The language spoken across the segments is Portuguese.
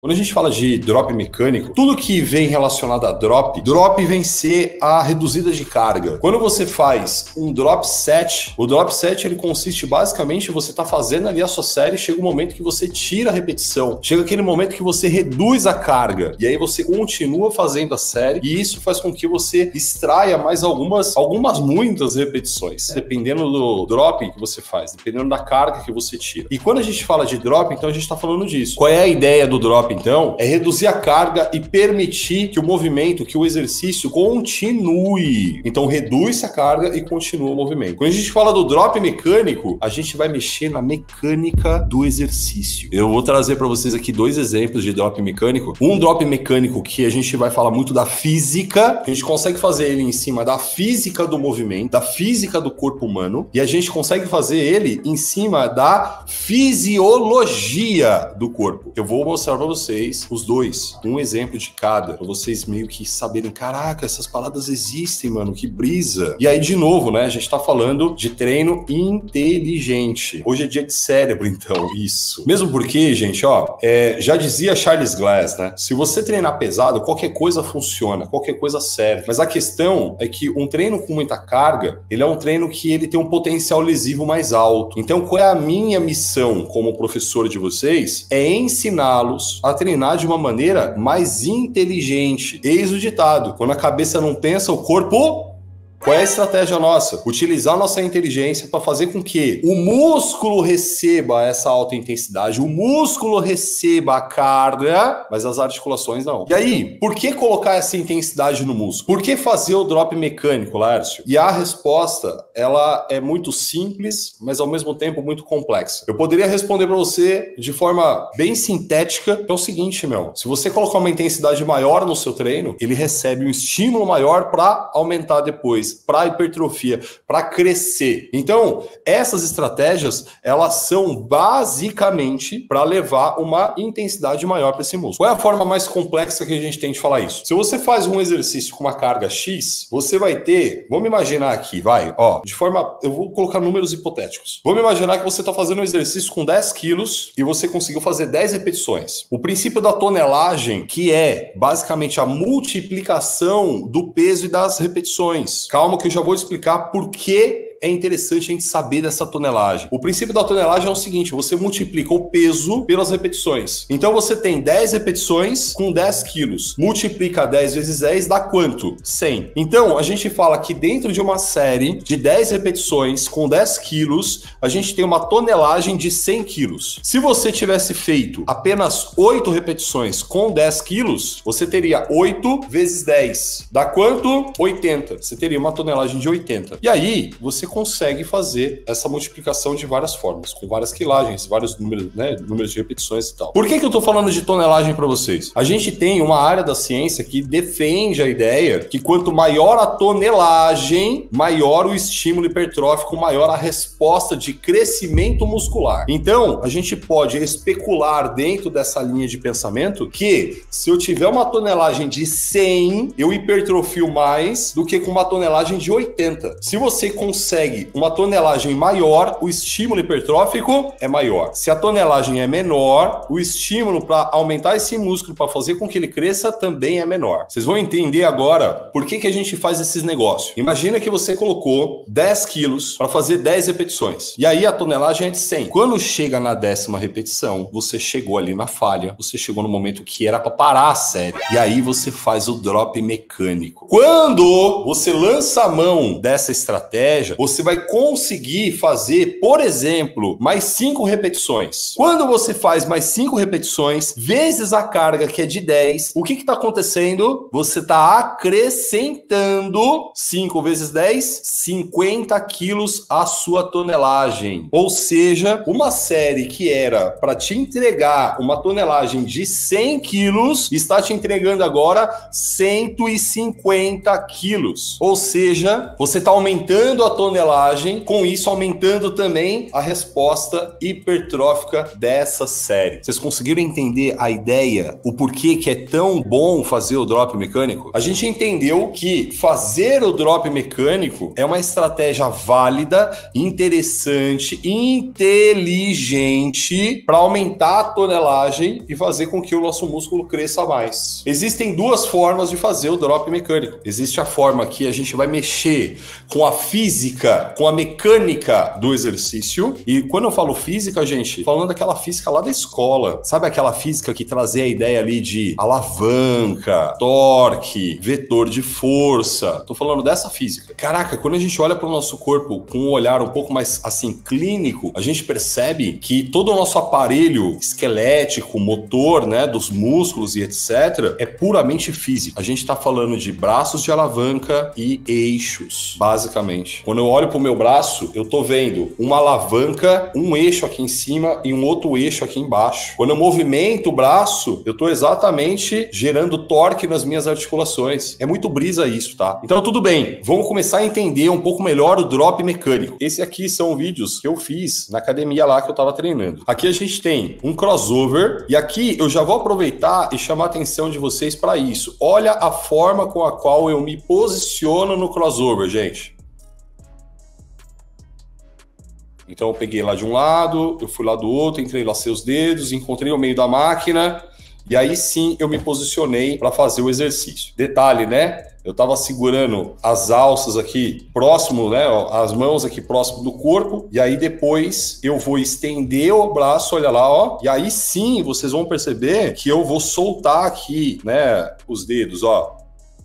Quando a gente fala de drop mecânico, tudo que vem relacionado a drop vem ser a reduzida de carga. Quando você faz um drop set, o drop set ele consiste basicamente em você tá fazendo ali a sua série, chega um momento que você tira a repetição, chega aquele momento que você reduz a carga, e aí você continua fazendo a série, e isso faz com que você extraia mais muitas repetições, dependendo do drop que você faz, dependendo da carga que você tira. E quando a gente fala de drop, então a gente tá falando disso. Qual é a ideia do drop? Então, é reduzir a carga e permitir que o movimento, que o exercício continue. Então, reduz a carga e continua o movimento. Quando a gente fala do drop mecânico, a gente vai mexer na mecânica do exercício. Eu vou trazer para vocês aqui 2 exemplos de drop mecânico. Um drop mecânico que a gente vai falar muito da física, a gente consegue fazer ele em cima da física do movimento, da física do corpo humano, e a gente consegue fazer ele em cima da fisiologia do corpo. Eu vou mostrar para vocês os dois, um exemplo de cada, para vocês meio que saberem, caraca, essas paradas existem, mano, que brisa. E aí, de novo, né, a gente tá falando de treino inteligente. Hoje é dia de cérebro, então, isso. Mesmo porque, gente, já dizia Charles Glass, né, se você treinar pesado, qualquer coisa funciona, qualquer coisa serve. Mas a questão é que um treino com muita carga, ele é um treino que ele tem um potencial lesivo mais alto. Então, qual é a minha missão como professor de vocês? É ensiná-los a treinar de uma maneira mais inteligente. Eis o ditado: quando a cabeça não pensa, o corpo... Qual é a estratégia nossa? Utilizar a nossa inteligência para fazer com que o músculo receba essa alta intensidade, o músculo receba a carga, mas as articulações não. E aí, por que colocar essa intensidade no músculo? Por que fazer o drop mecânico, Lárcio? E a resposta, ela é muito simples, mas ao mesmo tempo muito complexa. Eu poderia responder para você de forma bem sintética, que é o seguinte, se você colocar uma intensidade maior no seu treino, ele recebe um estímulo maior para aumentar depois, para hipertrofia, para crescer. Então, essas estratégias, elas são basicamente para levar uma intensidade maior para esse músculo. Qual é a forma mais complexa que a gente tem de falar isso? Se você faz um exercício com uma carga X, você vai ter, vamos imaginar aqui, eu vou colocar números hipotéticos. Vamos imaginar que você está fazendo um exercício com 10 quilos e você conseguiu fazer 10 repetições. O princípio da tonelagem, que é basicamente a multiplicação do peso e das repetições. Calma que eu já vou explicar por que é interessante a gente saber dessa tonelagem. O princípio da tonelagem é o seguinte: você multiplica o peso pelas repetições. Então você tem 10 repetições com 10 quilos. Multiplica 10 vezes 10 dá quanto? 100. Então a gente fala que dentro de uma série de 10 repetições com 10 quilos, a gente tem uma tonelagem de 100 quilos. Se você tivesse feito apenas 8 repetições com 10 quilos, você teria 8 vezes 10. Dá quanto? 80. Você teria uma tonelagem de 80. E aí, você consegue fazer essa multiplicação de várias formas, com várias quilagens, vários números, números de repetições e tal. Por que eu tô falando de tonelagem para vocês? A gente tem uma área da ciência que defende a ideia que quanto maior a tonelagem, maior o estímulo hipertrófico, maior a resposta de crescimento muscular. Então, a gente pode especular dentro dessa linha de pensamento que se eu tiver uma tonelagem de 100, eu hipertrofio mais do que com uma tonelagem de 80. Se você consegue uma tonelagem maior, o estímulo hipertrófico é maior. Se a tonelagem é menor, o estímulo para aumentar esse músculo, para fazer com que ele cresça, também é menor. Vocês vão entender agora por que a gente faz esses negócios. Imagina que você colocou 10 quilos para fazer 10 repetições. E aí a tonelagem é de 100. Quando chega na 10ª repetição, você chegou ali na falha, você chegou no momento que era para parar a série. E aí você faz o drop mecânico. Quando você lança a mão dessa estratégia, você vai conseguir fazer, por exemplo, mais 5 repetições. Quando você faz mais 5 repetições, vezes a carga que é de 10, o que está acontecendo? Você está acrescentando 5 vezes 10, 50 quilos à sua tonelagem. Ou seja, uma série que era para te entregar uma tonelagem de 100 quilos, está te entregando agora 150 quilos. Ou seja, você está aumentando a tonelagem tonelagem, com isso aumentando também a resposta hipertrófica dessa série. Vocês conseguiram entender a ideia, o porquê que é tão bom fazer o drop mecânico? A gente entendeu que fazer o drop mecânico é uma estratégia válida, interessante, inteligente para aumentar a tonelagem e fazer com que o nosso músculo cresça mais. Existem duas formas de fazer o drop mecânico. Existe a forma que a gente vai mexer com a física, com a mecânica do exercício. E quando eu falo física, gente, falando daquela física lá da escola. Sabe aquela física que trazia a ideia ali de alavanca, torque, vetor de força? Tô falando dessa física. Caraca, quando a gente olha para o nosso corpo com um olhar um pouco mais assim clínico, a gente percebe que todo o nosso aparelho esquelético, motor, né, dos músculos e etc, é puramente físico. A gente tá falando de braços de alavanca e eixos, basicamente. Quando eu olho pro meu braço, eu tô vendo uma alavanca, um eixo aqui em cima e um outro eixo aqui embaixo. Quando eu movimento o braço, eu tô exatamente gerando torque nas minhas articulações. É muito brisa isso, tá? Então tudo bem, vamos começar a entender um pouco melhor o drop mecânico. Esse aqui são vídeos que eu fiz na academia lá que eu tava treinando. Aqui a gente tem um crossover e aqui eu já vou aproveitar e chamar a atenção de vocês para isso. Olha a forma com a qual eu me posiciono no crossover, gente. Então eu peguei lá de um lado, eu fui lá do outro, entrei lá seus dedos, encontrei o meio da máquina e aí sim eu me posicionei para fazer o exercício. Detalhe, né? Eu estava segurando as alças aqui próximo, né? As mãos aqui próximo do corpo. E aí depois eu vou estender o braço, olha lá, ó. E aí sim vocês vão perceber que eu vou soltar aqui, né? Os dedos, ó.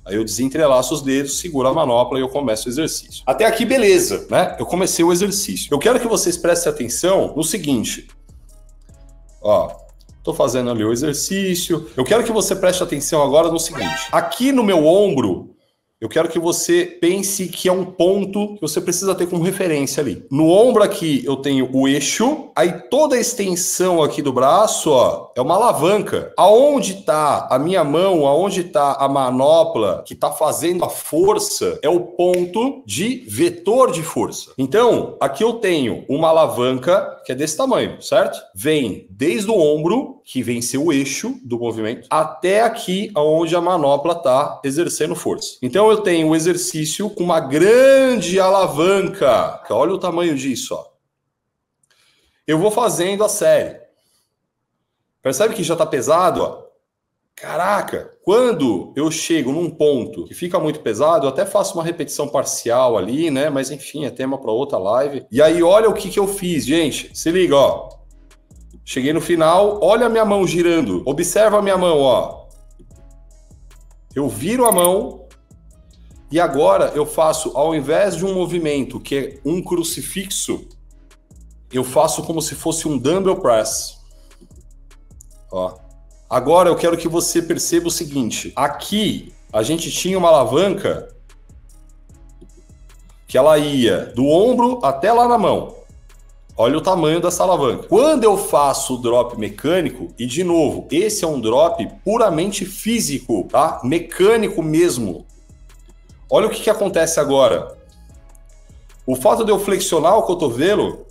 Aí eu desentrelaço os dedos, seguro a manopla e eu começo o exercício. Até aqui, beleza, né? Eu comecei o exercício. Eu quero que vocês prestem atenção no seguinte. Ó, tô fazendo ali o exercício. Eu quero que você preste atenção agora no seguinte. Aqui no meu ombro, eu quero que você pense que é um ponto que você precisa ter como referência ali. No ombro aqui eu tenho o eixo, aí toda a extensão aqui do braço, ó, é uma alavanca. Aonde está a minha mão, aonde está a manopla que está fazendo a força, é o ponto de vetor de força. Então, aqui eu tenho uma alavanca que é desse tamanho, certo? Vem desde o ombro, que vem ser o eixo do movimento, até aqui onde a manopla está exercendo força. Então eu tenho um exercício com uma grande alavanca. Olha o tamanho disso, ó. Eu vou fazendo a série. Percebe que já está pesado, ó? Caraca, quando eu chego num ponto que fica muito pesado, eu até faço uma repetição parcial ali, né? Mas enfim, é tema para outra live. E aí olha o que eu fiz, gente. Se liga, ó. Cheguei no final, olha a minha mão girando. Observa a minha mão, ó. Eu viro a mão e agora eu faço, ao invés de um movimento que é um crucifixo, eu faço como se fosse um dumbbell press. Ó. Agora eu quero que você perceba o seguinte. Aqui a gente tinha uma alavanca que ela ia do ombro até lá na mão. Olha o tamanho dessa alavanca. Quando eu faço o drop mecânico, e de novo, esse é um drop puramente físico, tá? Mecânico mesmo. Olha o que acontece agora. O fato de eu flexionar o cotovelo,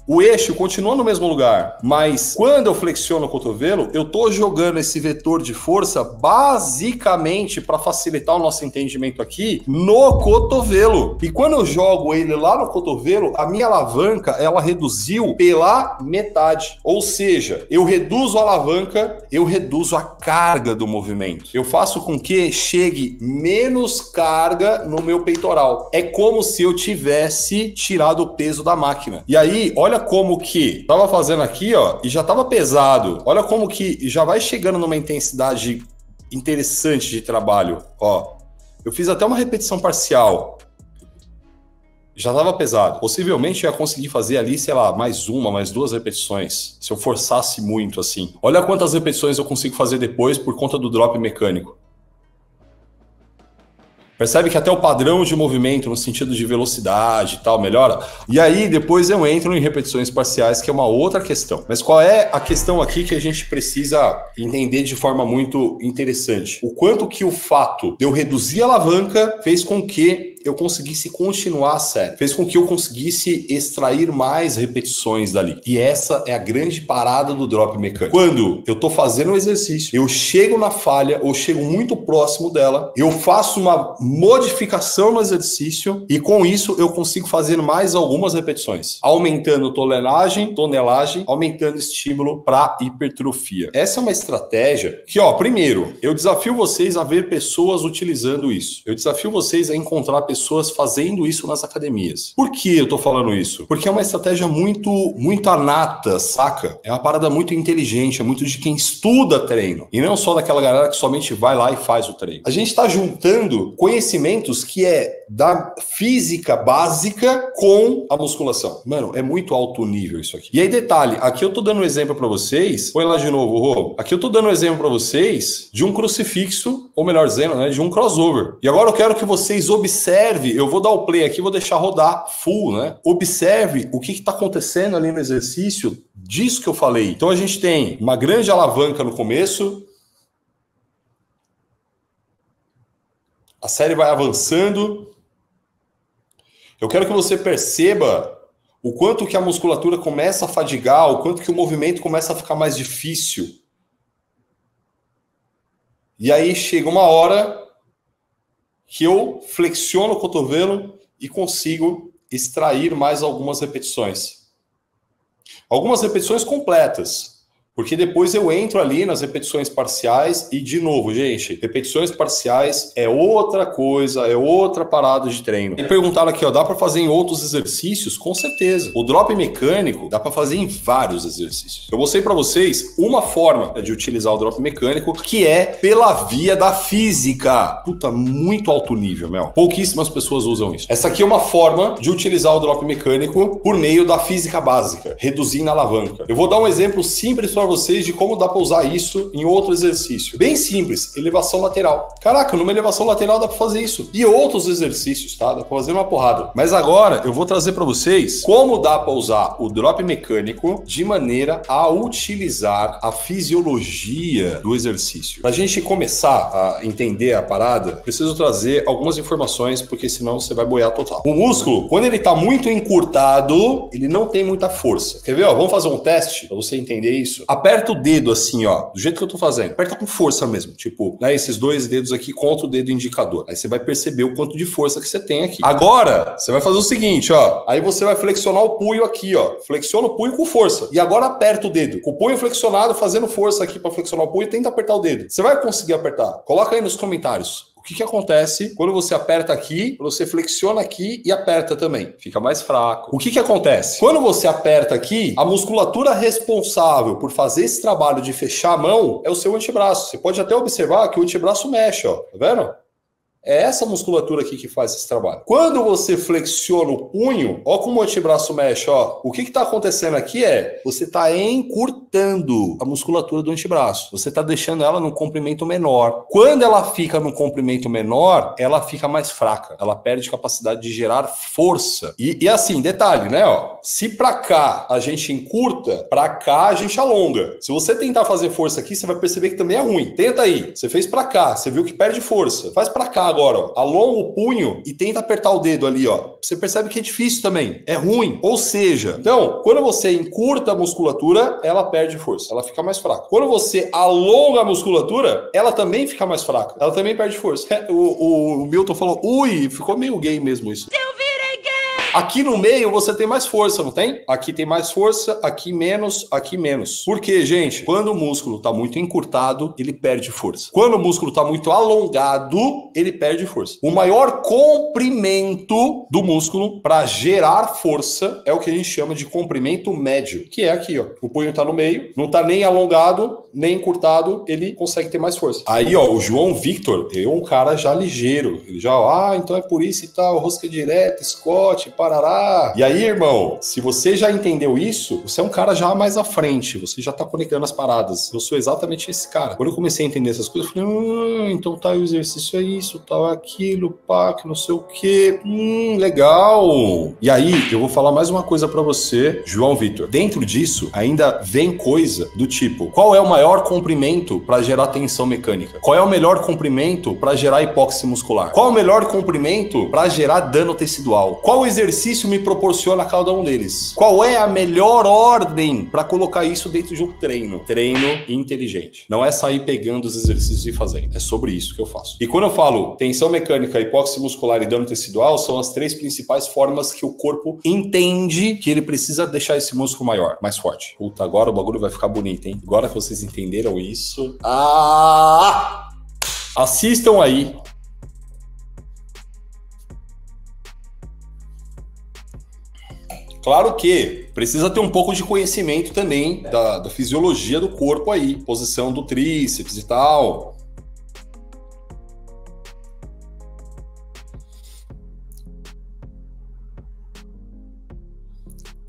o eixo continua no mesmo lugar, mas quando eu flexiono o cotovelo, eu estou jogando esse vetor de força basicamente para facilitar o nosso entendimento aqui no cotovelo. E quando eu jogo ele lá no cotovelo, a minha alavanca ela reduziu pela metade. Ou seja, eu reduzo a alavanca, eu reduzo a carga do movimento. Eu faço com que chegue menos carga no meu peitoral. É como se eu tivesse tirado o peso da máquina. E aí, olha como que tava fazendo aqui, ó, e já tava pesado. Olha como que já vai chegando numa intensidade interessante de trabalho, ó. Eu fiz até uma repetição parcial. Já tava pesado. Possivelmente eu ia conseguir fazer ali, sei lá, mais uma, mais duas repetições, se eu forçasse muito assim. Olha quantas repetições eu consigo fazer depois por conta do drop mecânico. Percebe que até o padrão de movimento, no sentido de velocidade e tal, melhora? E aí, depois eu entro em repetições parciais, que é uma outra questão. Mas qual é a questão aqui que a gente precisa entender de forma muito interessante? O quanto que o fato de eu reduzir a alavanca fez com que eu conseguisse continuar a série, fez com que eu conseguisse extrair mais repetições dali. E essa é a grande parada do drop mecânico. Quando eu tô fazendo um exercício, eu chego na falha, ou chego muito próximo dela, eu faço uma modificação no exercício e com isso eu consigo fazer mais algumas repetições, aumentando tonelagem, aumentando estímulo para hipertrofia. Essa é uma estratégia que, primeiro, eu desafio vocês a ver pessoas utilizando isso. Eu desafio vocês a encontrar pessoas fazendo isso nas academias. Por que eu tô falando isso? Porque é uma estratégia muito anata, saca? É uma parada muito inteligente, é muito de quem estuda treino. E não só daquela galera que somente vai lá e faz o treino. A gente tá juntando conhecimentos que é da física básica com a musculação. Mano, é muito alto nível isso aqui. E aí, detalhe, aqui eu tô dando um exemplo pra vocês. Põe lá de novo, Rô. Aqui eu tô dando um exemplo pra vocês de um crucifixo, ou melhor dizendo, né, de um crossover. E agora eu quero que vocês observem, eu vou dar o play aqui, vou deixar rodar full, né? Observe o que tá acontecendo ali no exercício disso que eu falei. Então a gente tem uma grande alavanca no começo. A série vai avançando. Eu quero que você perceba o quanto que a musculatura começa a fadigar, o quanto que o movimento começa a ficar mais difícil. E aí chega uma hora que eu flexiono o cotovelo e consigo extrair mais algumas repetições. Algumas repetições completas. Porque depois eu entro ali nas repetições parciais e, de novo, gente, repetições parciais é outra coisa, é outra parada de treino. E perguntaram aqui, dá para fazer em outros exercícios? Com certeza. O drop mecânico dá para fazer em vários exercícios. Eu mostrei para vocês uma forma de utilizar o drop mecânico, que é pela via da física. Puta, muito alto nível, meu. Pouquíssimas pessoas usam isso. Essa aqui é uma forma de utilizar o drop mecânico por meio da física básica, reduzindo a alavanca. Eu vou dar um exemplo simples para vocês de como dá para usar isso em outro exercício. Bem simples, elevação lateral. Caraca, numa elevação lateral dá para fazer isso. E outros exercícios, tá? Dá para fazer uma porrada. Mas agora eu vou trazer para vocês como dá para usar o drop mecânico de maneira a utilizar a fisiologia do exercício. Para a gente começar a entender a parada, preciso trazer algumas informações, porque senão você vai boiar total. O músculo, quando ele está muito encurtado, ele não tem muita força. Quer ver? Vamos fazer um teste para você entender isso. Aperta o dedo assim, do jeito que eu tô fazendo. Aperta com força mesmo, tipo, né, esses dois dedos aqui contra o dedo indicador. Aí você vai perceber o quanto de força que você tem aqui. Agora, você vai fazer o seguinte, aí você vai flexionar o punho aqui, Flexiona o punho com força. E agora aperta o dedo. Com o punho flexionado, fazendo força aqui para flexionar o punho, tenta apertar o dedo. Você vai conseguir apertar? Coloca aí nos comentários. O que acontece quando você aperta aqui, você flexiona aqui e aperta também? Fica mais fraco. O que acontece? Quando você aperta aqui, a musculatura responsável por fazer esse trabalho de fechar a mão é o seu antebraço. Você pode até observar que o antebraço mexe, tá vendo? É essa musculatura aqui que faz esse trabalho. Quando você flexiona o punho, ó como o antebraço mexe, o que está acontecendo aqui você está encurtando a musculatura do antebraço. Você está deixando ela num comprimento menor. Quando ela fica num comprimento menor, ela fica mais fraca. Ela perde capacidade de gerar força. E assim, detalhe, né? Se para cá a gente encurta, para cá a gente alonga. Se você tentar fazer força aqui, você vai perceber que também é ruim. Tenta aí. Você fez para cá, você viu que perde força. Faz para cá agora, alonga o punho e tenta apertar o dedo ali, Você percebe que é difícil também, é ruim. Ou seja, então, quando você encurta a musculatura, ela perde força, ela fica mais fraca. Quando você alonga a musculatura, ela também fica mais fraca, ela também perde força. O Milton falou, ficou meio gay mesmo isso. Aqui no meio você tem mais força, não tem? Aqui tem mais força, aqui menos, aqui menos. Por quê, gente? Quando o músculo está muito encurtado, ele perde força. Quando o músculo está muito alongado, ele perde força. O maior comprimento do músculo para gerar força é o que a gente chama de comprimento médio, que é aqui, O punho está no meio, não está nem alongado, nem encurtado, ele consegue ter mais força. Aí, o João Victor é um cara já ligeiro. Ele já, então é por isso e tal, rosca direta, Scott, parará. E aí, irmão, se você já entendeu isso, você é um cara já mais à frente, você já tá conectando as paradas. Eu sou exatamente esse cara. Quando eu comecei a entender essas coisas, eu falei, então tá, o exercício é isso, tal, é aquilo, pá, que não sei o quê. Legal. E aí, eu vou falar mais uma coisa pra você, João Vitor. Dentro disso, ainda vem coisa do tipo, qual é o maior comprimento para gerar tensão mecânica? Qual é o melhor comprimento para gerar hipóxia muscular? Qual é o melhor comprimento para gerar dano tecidual? Qual exercício me proporciona cada um deles? Qual é a melhor ordem para colocar isso dentro de um treino? Treino inteligente. Não é sair pegando os exercícios e fazendo. É sobre isso que eu faço. E quando eu falo tensão mecânica, hipóxia muscular e dano tecidual, são as três principais formas que o corpo entende que ele precisa deixar esse músculo maior, mais forte. Puta, agora o bagulho vai ficar bonito, hein? Agora que vocês entenderam isso... Assistam aí. Claro que precisa ter um pouco de conhecimento também da fisiologia do corpo aí, posição do tríceps e tal.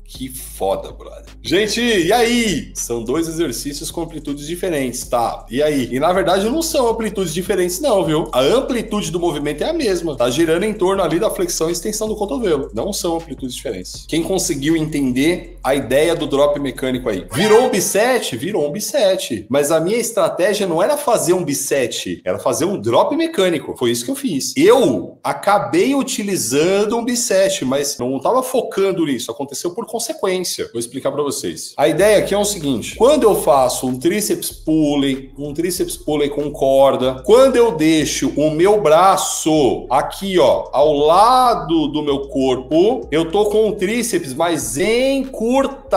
Que foda, brother. Gente, e aí? São dois exercícios com amplitudes diferentes, tá? E aí? E na verdade não são amplitudes diferentes não, viu? A amplitude do movimento é a mesma. Tá girando em torno ali da flexão e extensão do cotovelo. Não são amplitudes diferentes. Quem conseguiu entender a ideia do drop mecânico aí? Virou um bisete? Virou um bisete. Mas a minha estratégia não era fazer um bisete, era fazer um drop mecânico. Foi isso que eu fiz. Eu acabei utilizando um bisete, mas não estava focando nisso. Aconteceu por consequência. Vou explicar para vocês. A ideia aqui é o seguinte: quando eu faço um tríceps pulley com corda, quando eu deixo o meu braço aqui, ó, ao lado do meu corpo, eu tô com o tríceps mais encurtado.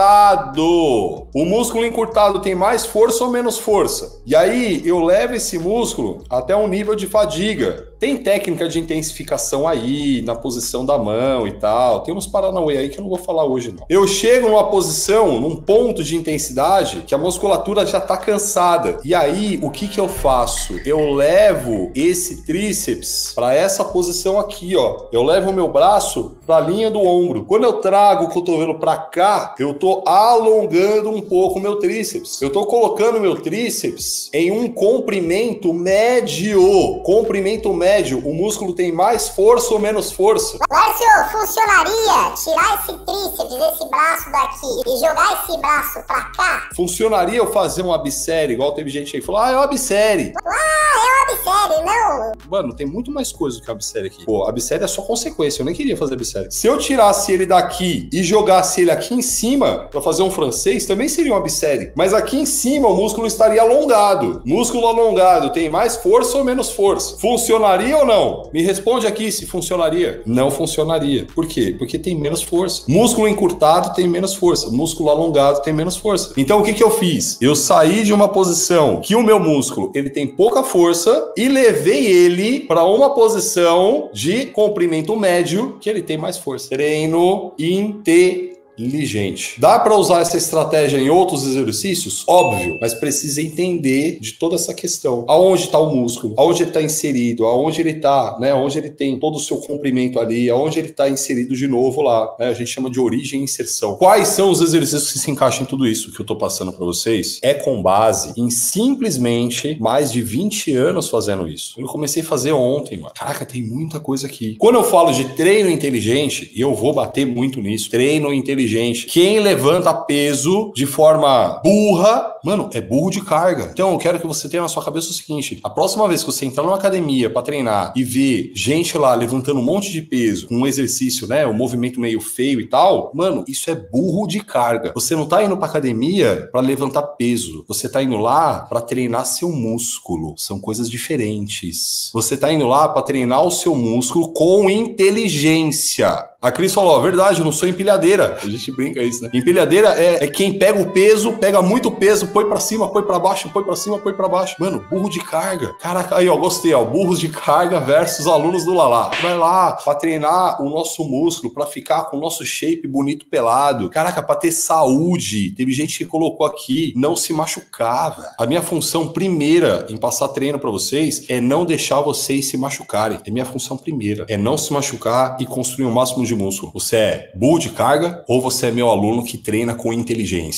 O músculo encurtado tem mais força ou menos força? E aí eu levo esse músculo até um nível de fadiga. Tem técnica de intensificação aí, na posição da mão e tal. Tem uns paranauê aí que eu não vou falar hoje, não. Eu chego numa posição, num ponto de intensidade, que a musculatura já tá cansada. E aí, o que eu faço? Eu levo esse tríceps para essa posição aqui, ó. Eu levo o meu braço para a linha do ombro. Quando eu trago o cotovelo para cá, eu tô alongando um pouco o meu tríceps. Eu tô colocando o meu tríceps em um comprimento médio. Comprimento médio. O músculo tem mais força ou menos força? Lárcio, funcionaria tirar esse tríceps, esse braço daqui e jogar esse braço pra cá? Funcionaria eu fazer uma absérie, igual teve gente aí que falou, é uma absérie. É uma absérie, não? Mano, tem muito mais coisa do que a absérie aqui. Pô, a absérie é só consequência, eu nem queria fazer absérie. Se eu tirasse ele daqui e jogasse ele aqui em cima pra fazer um francês, também seria uma absérie. Mas aqui em cima o músculo estaria alongado. Músculo alongado tem mais força ou menos força? Funcionaria ou não? Me responde aqui se funcionaria. Não funcionaria. Por quê? Porque tem menos força. Músculo encurtado tem menos força. Músculo alongado tem menos força. Então o que eu fiz? Eu saí de uma posição que o meu músculo ele tem pouca força e levei ele para uma posição de comprimento médio que ele tem mais força. Treino inteligente. Dá para usar essa estratégia em outros exercícios? Óbvio, mas precisa entender de toda essa questão. Aonde está o músculo? Aonde ele está inserido? Aonde ele está, né? Aonde ele tem todo o seu comprimento ali? Aonde ele está inserido de novo lá? Né? A gente chama de origem e inserção. Quais são os exercícios que se encaixam em tudo isso que eu estou passando para vocês? É com base em simplesmente mais de 20 anos fazendo isso. Eu comecei a fazer ontem, mano. Caraca, tem muita coisa aqui. Quando eu falo de treino inteligente, e eu vou bater muito nisso, treino inteligente, quem levanta peso de forma burra, mano, é burro de carga. Então eu quero que você tenha na sua cabeça o seguinte: a próxima vez que você entrar numa academia pra treinar e ver gente lá levantando um monte de peso, um exercício, né, um movimento meio feio e tal, mano, isso é burro de carga. Você não tá indo pra academia pra levantar peso, você tá indo lá pra treinar seu músculo. São coisas diferentes. Você tá indo lá pra treinar o seu músculo com inteligência. A Cris falou, ó, verdade, eu não sou empilhadeira. A gente brinca isso, né? Empilhadeira é quem pega o peso, pega muito peso, põe pra cima, põe pra baixo, põe pra cima, põe pra baixo. Mano, burro de carga. Caraca, aí, ó, gostei, ó. Burros de carga versus alunos do Lalá. Vai lá pra treinar o nosso músculo, pra ficar com o nosso shape bonito pelado. Caraca, pra ter saúde. Teve gente que colocou aqui, não se machucava. A minha função primeira em passar treino pra vocês é não deixar vocês se machucarem. É minha função primeira. É não se machucar e construir o máximo de músculo. Você é bull de carga ou você é meu aluno que treina com inteligência?